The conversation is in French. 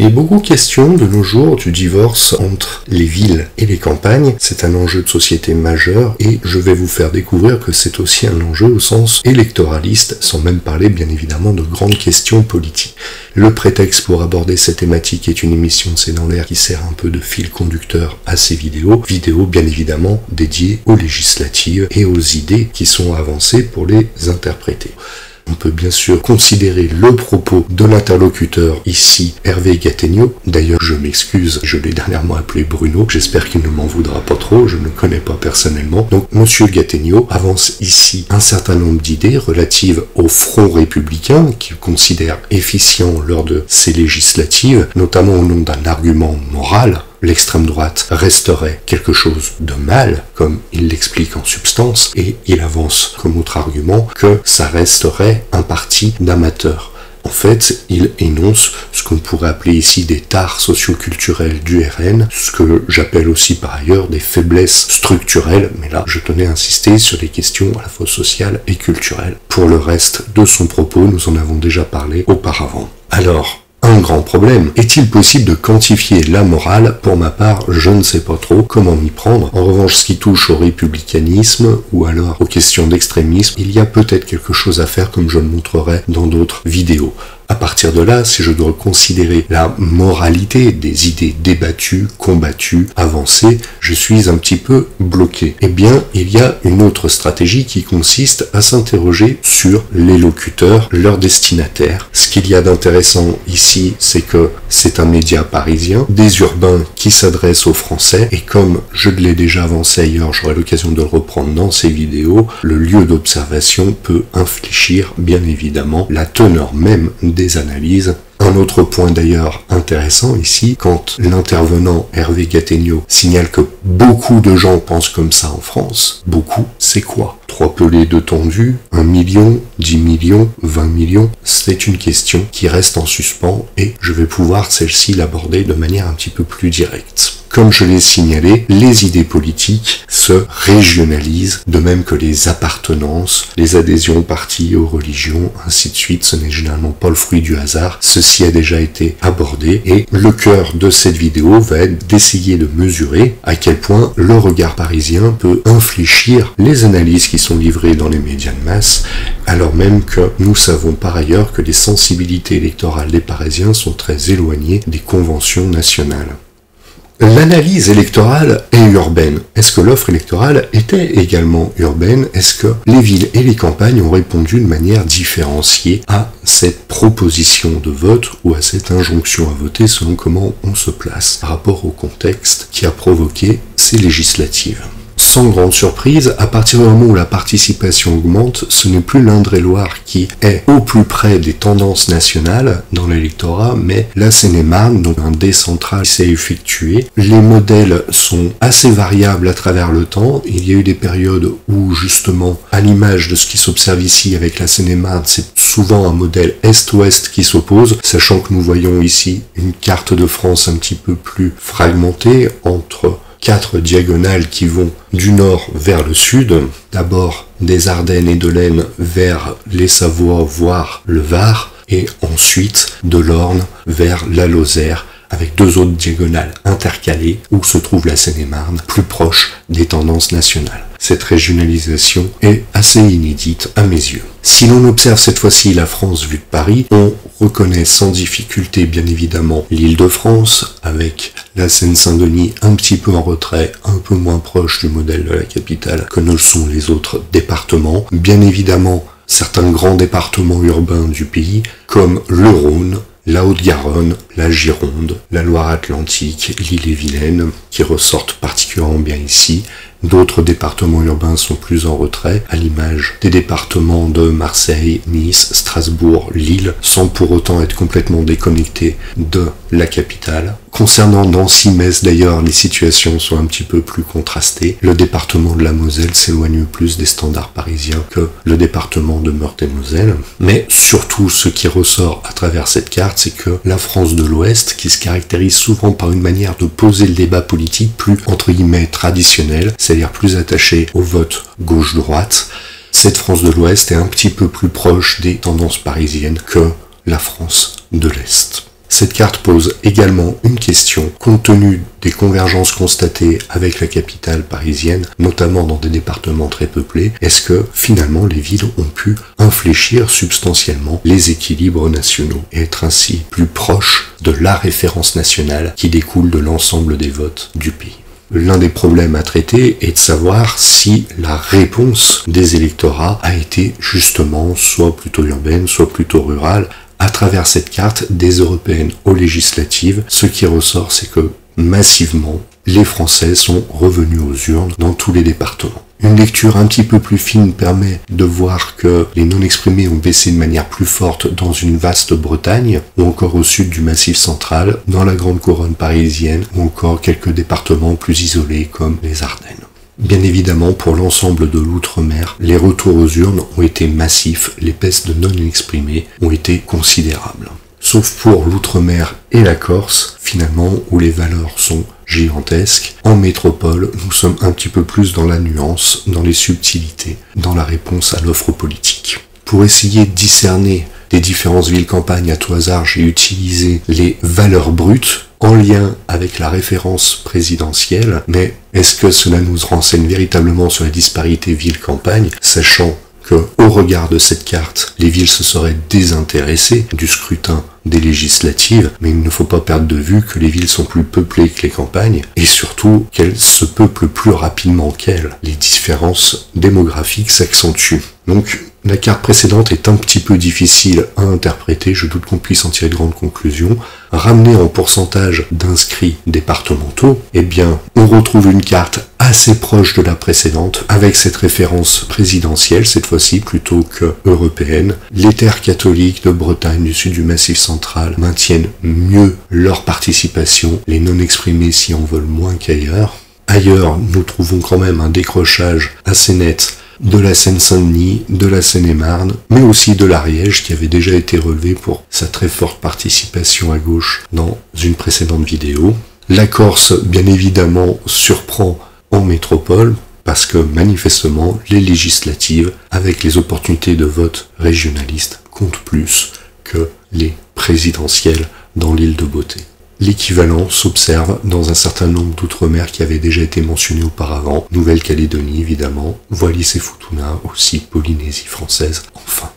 Il est beaucoup question de nos jours du divorce entre les villes et les campagnes. C'est un enjeu de société majeur et je vais vous faire découvrir que c'est aussi un enjeu au sens électoraliste, sans même parler bien évidemment de grandes questions politiques. Le prétexte pour aborder cette thématique est une émission de C'est dans l'air qui sert un peu de fil conducteur à ces vidéos bien évidemment dédiées aux législatives et aux idées qui sont avancées pour les interpréter. On peut bien sûr considérer le propos de l'interlocuteur ici, Hervé Gattegno. D'ailleurs, je m'excuse, je l'ai dernièrement appelé Bruno, j'espère qu'il ne m'en voudra pas trop, je ne le connais pas personnellement. Donc, Monsieur Gattegno avance ici un certain nombre d'idées relatives au front républicain qu'il considère efficient lors de ces législatives, notamment au nom d'un argument moral. L'extrême droite resterait quelque chose de mal, comme il l'explique en substance, et il avance comme autre argument que ça resterait un parti d'amateurs. En fait, il énonce ce qu'on pourrait appeler ici des tares socioculturelles du RN, ce que j'appelle aussi par ailleurs des faiblesses structurelles, mais là je tenais à insister sur les questions à la fois sociales et culturelles. Pour le reste de son propos, nous en avons déjà parlé auparavant. Alors, un grand problème. Est-il possible de quantifier la morale? Pour ma part, je ne sais pas trop comment m'y prendre. En revanche, ce qui touche au républicanisme ou alors aux questions d'extrémisme, il y a peut-être quelque chose à faire comme je le montrerai dans d'autres vidéos. À partir de là, si je dois considérer la moralité des idées débattues, combattues, avancées, je suis un petit peu bloqué. Eh bien, il y a une autre stratégie qui consiste à s'interroger sur les locuteurs, leurs destinataires. Ce qu'il y a d'intéressant ici, c'est que c'est un média parisien, des urbains qui s'adressent aux Français, et comme je l'ai déjà avancé ailleurs, j'aurai l'occasion de le reprendre dans ces vidéos, le lieu d'observation peut infléchir, bien évidemment, la teneur même des analyses. Un autre point d'ailleurs intéressant ici, quand l'intervenant Hervé Gattegno signale que beaucoup de gens pensent comme ça en France, beaucoup, c'est quoi? 3 pelés de tendus, 1 million, 10 millions, 20 millions, c'est une question qui reste en suspens et je vais pouvoir celle-ci l'aborder de manière un petit peu plus directe. Comme je l'ai signalé, les idées politiques se régionalisent, de même que les appartenances, les adhésions aux partis, aux religions, ainsi de suite. Ce n'est généralement pas le fruit du hasard. Ceci a déjà été abordé et le cœur de cette vidéo va être d'essayer de mesurer à quel point le regard parisien peut infléchir les analyses qui sont livrées dans les médias de masse, alors même que nous savons par ailleurs que les sensibilités électorales des Parisiens sont très éloignées des conventions nationales. L'analyse électorale est urbaine. Est-ce que l'offre électorale était également urbaine? Est-ce que les villes et les campagnes ont répondu de manière différenciée à cette proposition de vote ou à cette injonction à voter selon comment on se place par rapport au contexte qui a provoqué ces législatives? Sans grande surprise, à partir du moment où la participation augmente, ce n'est plus l'Indre-et-Loire qui est au plus près des tendances nationales dans l'électorat, mais la Seine-et-Marne, donc un décentral s'est effectué. Les modèles sont assez variables à travers le temps. Il y a eu des périodes où, justement, à l'image de ce qui s'observe ici avec la Seine-et-Marne, c'est souvent un modèle Est-Ouest qui s'oppose, sachant que nous voyons ici une carte de France un petit peu plus fragmentée entre 4 diagonales qui vont du nord vers le sud, d'abord des Ardennes et de l'Aisne vers les Savoies, voire le Var, et ensuite de l'Orne vers la Lozère, avec 2 autres diagonales intercalées où se trouve la Seine-et-Marne, plus proche des tendances nationales. Cette régionalisation est assez inédite à mes yeux. Si l'on observe cette fois-ci la France vue de Paris, on reconnaît sans difficulté bien évidemment l'Île-de-France, avec la Seine-Saint-Denis un petit peu en retrait, un peu moins proche du modèle de la capitale que ne le sont les autres départements. Bien évidemment, certains grands départements urbains du pays, comme le Rhône, la Haute-Garonne, la Gironde, la Loire-Atlantique, l'Ille-et-Vilaine, qui ressortent particulièrement bien ici. D'autres départements urbains sont plus en retrait, à l'image des départements de Marseille, Nice, Strasbourg, Lille, sans pour autant être complètement déconnectés de la capitale. Concernant Nancy, Metz d'ailleurs, les situations sont un petit peu plus contrastées. Le département de la Moselle s'éloigne plus des standards parisiens que le département de Meurthe-et-Moselle. Mais surtout, ce qui ressort à travers cette carte, c'est que la France de l'Ouest, qui se caractérise souvent par une manière de poser le débat politique plus, entre guillemets, traditionnelle, c'est-à-dire plus attachée au vote gauche-droite, cette France de l'Ouest est un petit peu plus proche des tendances parisiennes que la France de l'Est. Cette carte pose également une question, compte tenu des convergences constatées avec la capitale parisienne, notamment dans des départements très peuplés, est-ce que finalement les villes ont pu infléchir substantiellement les équilibres nationaux et être ainsi plus proches de la référence nationale qui découle de l'ensemble des votes du pays? L'un des problèmes à traiter est de savoir si la réponse des électorats a été justement soit plutôt urbaine, soit plutôt rurale. À travers cette carte, des européennes aux législatives, ce qui ressort, c'est que massivement, les Français sont revenus aux urnes dans tous les départements. Une lecture un petit peu plus fine permet de voir que les non-exprimés ont baissé de manière plus forte dans une vaste Bretagne, ou encore au sud du Massif central, dans la grande couronne parisienne, ou encore quelques départements plus isolés comme les Ardennes. Bien évidemment, pour l'ensemble de l'outre-mer, les retours aux urnes ont été massifs, les baisses de non-exprimés ont été considérables. Sauf pour l'outre-mer et la Corse, finalement, où les valeurs sont gigantesques. En métropole, nous sommes un petit peu plus dans la nuance, dans les subtilités, dans la réponse à l'offre politique. Pour essayer de discerner les différentes villes-campagnes à tout hasard, j'ai utilisé les valeurs brutes en lien avec la référence présidentielle, mais est-ce que cela nous renseigne véritablement sur la disparité ville-campagne, sachant que, au regard de cette carte, les villes se seraient désintéressées du scrutin des législatives, mais il ne faut pas perdre de vue que les villes sont plus peuplées que les campagnes, et surtout qu'elles se peuplent plus rapidement qu'elles. Les différences démographiques s'accentuent. Donc, la carte précédente est un petit peu difficile à interpréter, je doute qu'on puisse en tirer de grandes conclusions. Ramenée en pourcentage d'inscrits départementaux, eh bien, on retrouve une carte assez proche de la précédente, avec cette référence présidentielle, cette fois-ci plutôt que européenne. Les terres catholiques de Bretagne, du sud du Massif central, maintiennent mieux leur participation, les non-exprimés s'y en veulent moins qu'ailleurs. Ailleurs, nous trouvons quand même un décrochage assez net de la Seine-Saint-Denis, de la Seine-et-Marne, mais aussi de l'Ariège qui avait déjà été relevé pour sa très forte participation à gauche dans une précédente vidéo. La Corse, bien évidemment, surprend en métropole parce que manifestement, les législatives, avec les opportunités de vote régionalistes, comptent plus que les présidentielles dans l'île de Beauté. L'équivalent s'observe dans un certain nombre d'outre-mer qui avaient déjà été mentionnés auparavant, Nouvelle-Calédonie évidemment, Wallis et Futuna, aussi Polynésie française, enfin.